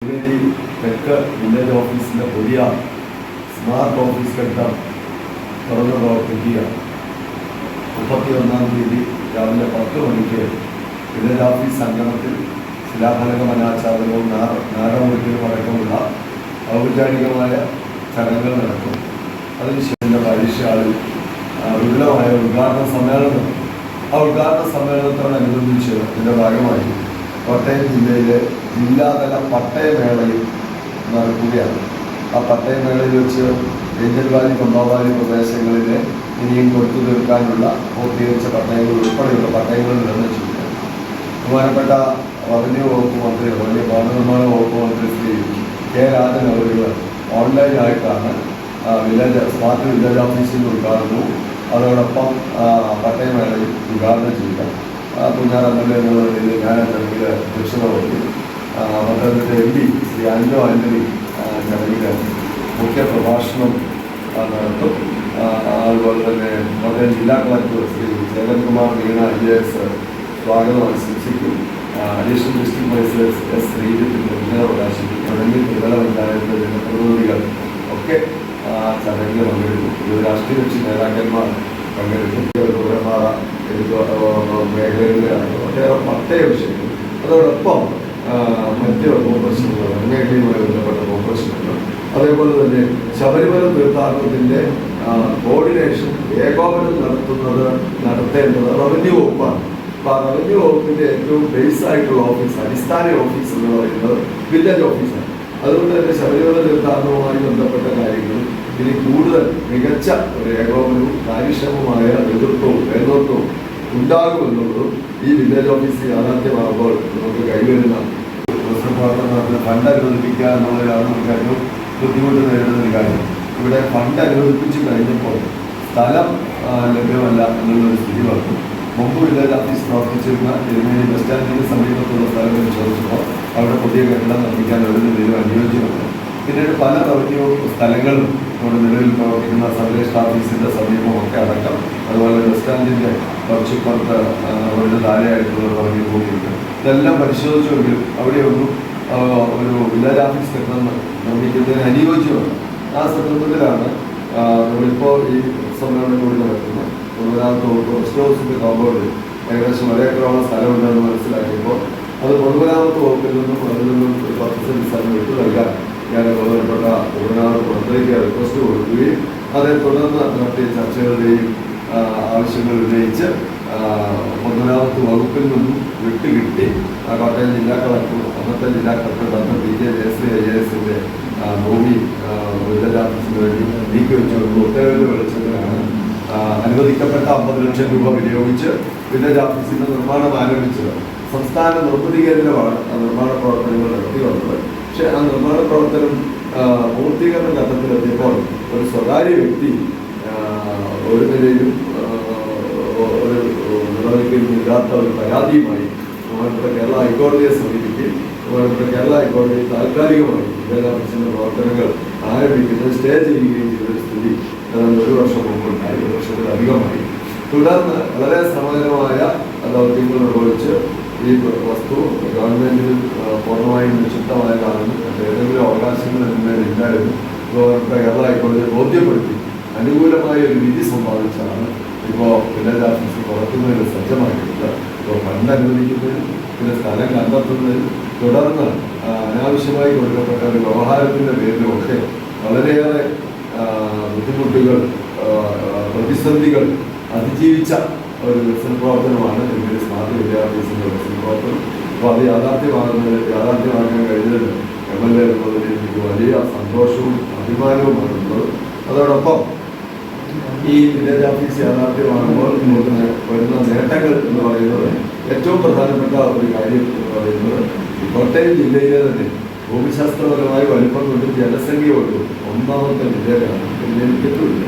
തെക്ക് വില്ലേജ് ഓഫീസിൻ്റെ പുതിയ സ്മാർട്ട് ഓഫീസ് കെട്ടിടം തുറന്ന് പ്രവർത്തിക്കുക 31-ാം തീയതി രാവിലെ 10 മണിക്ക് വില്ലേജ് ഓഫീസ് അങ്കണത്തിൽ ശിലാഫലക അനാച്ഛാദനവും നാടകവും അടക്കമുള്ള ഔപചാരികമായ ചടങ്ങുകൾ നടക്കും. അതിനുശേഷം പരീക്ഷകളിൽ വിപുലമായ ഉദ്ഘാടന സമ്മേളനം. ആ ഉദ്ഘാടന സമ്മേളനത്തോടനുബന്ധിച്ച് ഇതിൻ്റെ ഭാഗമായി കോട്ടയം ജില്ലയിലെ ജില്ലാതല പട്ടയമേളയും നടക്കുകയാണ്. ആ പട്ടയമേളയിൽ വെച്ച് ഏഞ്ചൽ വാലി കൊണ്ടോവാലി പ്രദേശങ്ങളിലെ ഇനിയും കൊടുത്തു തീർക്കാനുള്ള പൂർത്തീകരിച്ച പട്ടയങ്ങൾ ഉൾപ്പെടെയുള്ള പട്ടയങ്ങൾ നിർമ്മിച്ചിട്ടുണ്ട്. ബഹുമാനപ്പെട്ട റവന്യൂ വകുപ്പ് മന്ത്രി ഭവന നിർമ്മാണ വകുപ്പ് മന്ത്രി ശ്രീ കെ രാജൻ അവരുകൾ ഓൺലൈനായിട്ടാണ് സ്മാർട്ട് വില്ലേജ് ഓഫീസിൻ്റെ ഉദ്ഘാടനവും അതോടൊപ്പം പട്ടയമേളയും ഉദ്ഘാടനം ചെയ്യുക. കുഞ്ഞാർ MLA എന്നുള്ള നിലയിൽ ഞാൻ ചടങ്ങിൽ അധ്യക്ഷത വഹിക്കും. പത്തനംതിട്ട MP ശ്രീ ആന്റോ ആന്റണി ചടങ്ങിൽ മുഖ്യ പ്രഭാഷണം നടത്തും. അതുപോലെ തന്നെ കോട്ടയം ജില്ലാ കളക്ടർ ശ്രീ ജഗൻകുമാർ മീണ IAS സ്വാഗതം ആശംസിക്കും. Additional district magistrate S Sreejith പ്രകാശിക്കും. തുടങ്ങി ത്രിതല പഞ്ചായത്ത് ജനപ്രതിനിധികൾ ഒക്കെ ചടങ്ങിൽ പങ്കെടുക്കും. ഇത് രാഷ്ട്രീയ കക്ഷി നേതാക്കന്മാർ പങ്കെടുക്കും. പൗരന്മാർ മേഖലകളിലെ ഒട്ടേറെ പട്ടയ വിഷയങ്ങൾ, അതോടൊപ്പം മറ്റ് കോർപ്പറേഷനുകൾ, മേഖലയുമായി ബന്ധപ്പെട്ട കോർപ്പറേഷനുകൾ, അതേപോലെ തന്നെ ശബരിമല തീർത്ഥാടനത്തിൻ്റെ കോർഡിനേഷൻ ഏകോപനം നടത്തേണ്ടത് റവന്യൂ വകുപ്പാണ്. അപ്പോൾ ആ റവന്യൂ വകുപ്പിൻ്റെ ഏറ്റവും ബേസ് ആയിട്ടുള്ള ഓഫീസ്, അടിസ്ഥാന ഓഫീസ് എന്ന് പറയുന്നത് വില്ലേജ് ഓഫീസാണ്. അതുകൊണ്ട് തന്നെ ശബരിമല തീർത്ഥാടനവുമായി ബന്ധപ്പെട്ട കാര്യങ്ങൾ ഇനി കൂടുതൽ മികച്ച ഒരു ഏകോപനവും കാര്യക്ഷമമായ നേതൃത്വവും ഉണ്ടാകുമെന്നുള്ളതും ഈ വില്ലേജ് ഓഫീസ് യാഥാർത്ഥ്യമാകുമ്പോൾ നമുക്ക് കൈവരുന്ന പ്രവർത്തനത്തിന് ഫണ്ട് അനുവദിപ്പിക്കുക എന്നുള്ളതാണ് നമുക്ക് ഏറ്റവും ബുദ്ധിമുട്ട് നേരിടുന്ന ഒരു കാര്യം. ഇവിടെ ഫണ്ട് അനുവദിപ്പിച്ച് കഴിഞ്ഞപ്പോൾ സ്ഥലം ലഭ്യമല്ല എന്നുള്ളൊരു സ്ഥിതി വന്നു. മുമ്പ് വില്ലേജ് ഓഫീസ് പ്രവർത്തിച്ചിരുന്ന തിരുമേനി ബസ് സ്റ്റാൻഡിന് സമീപത്തുള്ള സ്ഥലം പരിശോധിച്ചപ്പോൾ അവിടെ പുതിയ കെട്ടിടം നിർമ്മിക്കാൻ ഒരു നിലയിലും അനുയോജ്യമല്ല. പിന്നീട് പല റവന്യൂ സ്ഥലങ്ങളും നമ്മുടെ നിലവിൽ പ്രവർത്തിക്കുന്ന സബ് രജിസ്റ്റർ ഓഫീസിൻ്റെ സമീപമൊക്കെ അടക്കം, അതുപോലെ ബസ് സ്റ്റാൻഡിൻ്റെ കുറച്ചിപ്പുറത്ത് ഒരു താഴെയായിട്ടുള്ള റവന്യൂ ഭൂമിയുണ്ട്. ഇതെല്ലാം പരിശോധിച്ചുവെങ്കിലും അവിടെയൊന്നും ഒരു വില്ലേജ് ഓഫീസ് കെട്ടിടം നിർമ്മിക്കുന്നതിന് അനുയോജ്യമാണ്. ആ സന്ദർഭത്തിലാണ് നമ്മളിപ്പോൾ ഈ സമ്മേളനം കൂടി നടത്തുന്നത്. പൊതുമരാമത്ത് വകുപ്പ് റെസ്റ്റ് ഹൗസിൻ്റെ കോമ്പൗണ്ടിൽ ഏകദേശം 1 ഏക്കറോളം സ്ഥലമുണ്ടെന്ന് മനസ്സിലാക്കിയപ്പോൾ അത് പൊതുമരാമത്ത് വകുപ്പിൽ നിന്നും അതിൽ നിന്നും 10 സെന്റ് സ്ഥലം വിട്ടു നൽകാൻ ഞാൻ ബഹുമാനപ്പെട്ട പൊതുമരാമത്ത് മന്ത്രിക്ക് റിക്വസ്റ്റ് കൊടുക്കുകയും അതേ തുടർന്ന് നടത്തിയ ചർച്ചകളുടെയും ആവശ്യങ്ങൾ ഉന്നയിച്ച് പൊതുമരാമത്ത് വകുപ്പിൽ നിന്നും വിട്ടുകിട്ടി കോട്ടയം ജില്ലാ കളക്ടർ, അന്നത്തെ ജില്ലാ കളക്ടർ ഡോക്ടർ PK ജയശ്രീ IASന്റെ ഭൂമി വില്ലേജ് ഓഫീസിന് വേണ്ടി നീക്കി വെച്ചുകൊണ്ട് ഉത്തരവിൽ വെളിച്ചത്തിലാണ് അനുവദിക്കപ്പെട്ട 50 ലക്ഷം രൂപ വിനിയോഗിച്ച് വില്ലേജ് ഓഫീസിന്റെ നിർമ്മാണം ആരംഭിച്ചത്. സംസ്ഥാന നിർമ്മിതി കേന്ദ്രമാണ് ആ നിർമ്മാണ പ്രവർത്തനങ്ങൾ നടത്തി വന്നത്. പക്ഷേ ആ നിർമ്മാണ പ്രവർത്തനം പൂർത്തീകരണ ഘട്ടത്തിലെത്തിയപ്പോൾ ഒരു സ്വകാര്യ വ്യക്തി ഒരു നിലയിലും ഒരു നിർവഹിക്കുന്നില്ലാത്ത ഒരു പരാതിയുമായി ബഹുമാനപ്പെട്ട കേരള ഹൈക്കോടതിയെ സമീപിക്കുകയും ബഹുമാനപ്പെട്ട കേരള ഹൈക്കോടതി താൽക്കാലികമായി വില്ലേജ് ഓഫീസിന്റെ പ്രവർത്തനങ്ങൾ ആരംഭിക്കുന്നത് സ്റ്റേ ചെയ്യുകയും ചെയ്തൊരു സ്ഥിതി 1 വർഷം മുമ്പുണ്ടായി, 1 വർഷത്തിലധികമായി. തുടർന്ന് വളരെ ശ്രമകരമായ ദൗത്യങ്ങൾ നിർവഹിച്ച് ഈ വസ്തു ഗവൺമെന്റിൽ പൂർണ്ണമായും നിക്ഷിപ്തമായ കാണുന്നു. ഏതെങ്കിലും അവകാശങ്ങൾ ഇതിന്മേലില്ലായിരുന്നു. കേരള ഹൈക്കോടതിയെ ബോധ്യപ്പെടുത്തി അനുകൂലമായ ഒരു വിധി സമ്പാദിച്ചാണ് ഇപ്പോൾ വില്ലേജ് ഓഫീസ് തുറക്കുന്നതിന് സജ്ജമാക്കിയിട്ടുണ്ട്. ഇപ്പോൾ ഫണ്ട് അനുവദിക്കുന്നതിനും പിന്നെ സ്ഥലം കണ്ടെത്തുന്നതിനും തുടർന്ന് അനാവശ്യമായി കൊടുക്കപ്പെട്ട ഒരു വ്യവഹാരത്തിൻ്റെ പേരിലുമൊക്കെ വളരെയേറെ ബുദ്ധിമുട്ടുകൾ, പ്രതിസന്ധികൾ അതിജീവിച്ച ഒരു വികസന പ്രവർത്തനമാണ് ഇതിൻ്റെ സ്മാർട്ട് വില്ലേജ് ഓഫീസിൻ്റെ വികസന പ്രവർത്തനം. അപ്പോൾ അത് യാഥാർത്ഥ്യമാക്കാൻ കഴിഞ്ഞതിൽ MLA എന്നുള്ളതിൽ എനിക്ക് വലിയ സന്തോഷവും അഭിമാനവുമാണ് ഉള്ളത്. അതോടൊപ്പം ഈ വില്ലേജ് ഓഫീസ് യാഥാർത്ഥ്യമാകുമ്പോൾ നമുക്ക് വരുന്ന നേട്ടങ്ങൾ എന്ന് പറയുന്നത് ഏറ്റവും പ്രധാനപ്പെട്ട ഒരു കാര്യം എന്ന് പറയുന്നത് കോട്ടയം ജില്ലയിലെ തന്നെ ഭൂമിശാസ്ത്രപരമായി വലിപ്പം കൊണ്ടും ജനസംഖ്യ കൊണ്ടും 1ാമത്തെ ജില്ലയിലാണ്. ജില്ലയിൽ കിട്ടുന്നില്ല.